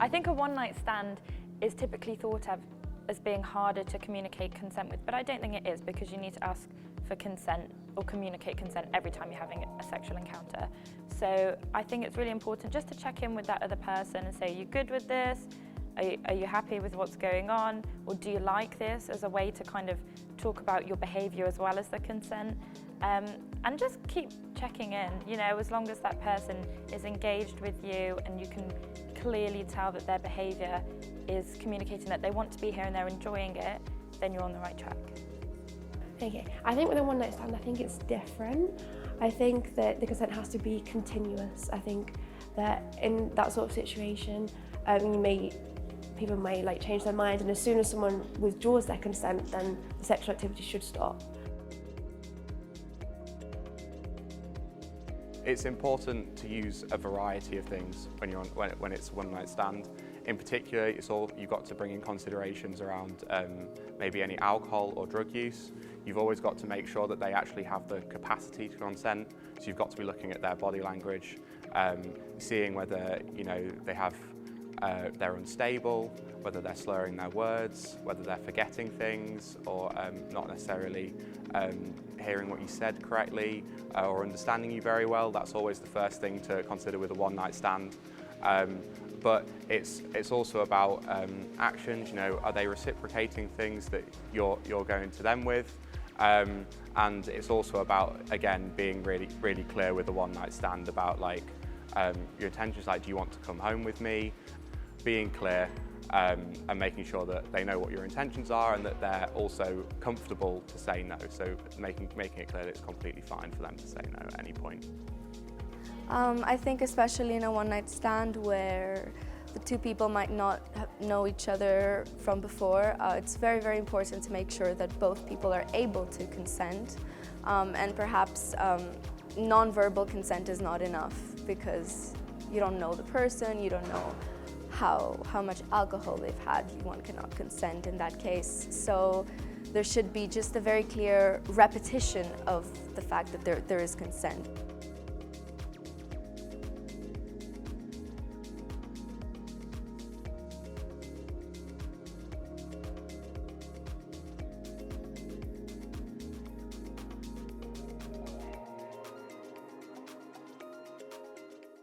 I think a one-night stand is typically thought of as being harder to communicate consent with, but I don't think it is, because you need to ask for consent or communicate consent every time you're having a sexual encounter. So I think it's really important just to check in with that other person and say, are you good with this? Are you happy with what's going on? Or do you like this, as a way to kind of talk about your behaviour as well as the consent? And just keep checking in, you know, as long as that person is engaged with you and you can clearly tell that their behaviour is communicating that they want to be here and they're enjoying it, then you're on the right track. Okay, I think with a one-night stand, I think it's different. I think that the consent has to be continuous. I think that in that sort of situation, people may like change their mind, and as soon as someone withdraws their consent, then the sexual activity should stop. It's important to use a variety of things when it's a one-night stand. In particular, you've got to bring in considerations around maybe any alcohol or drug use. You've always got to make sure that they actually have the capacity to consent. So you've got to be looking at their body language, seeing whether they're unstable, whether they're slurring their words, whether they're forgetting things, or not necessarily hearing what you said correctly or understanding you very well. That's always the first thing to consider with a one-night stand. But it's also about actions. You know, are they reciprocating things that you're going to them with? And it's also about, again, being really clear with a one-night stand about like your intentions. Like, do you want to come home with me? Being clear and making sure that they know what your intentions are and that they're also comfortable to say no. So making it clear that it's completely fine for them to say no at any point. I think especially in a one-night stand where the two people might not know each other from before, it's very, very important to make sure that both people are able to consent, and perhaps non-verbal consent is not enough, because you don't know the person, you don't know how much alcohol they've had. One cannot consent in that case. So there should be just a very clear repetition of the fact that there is consent.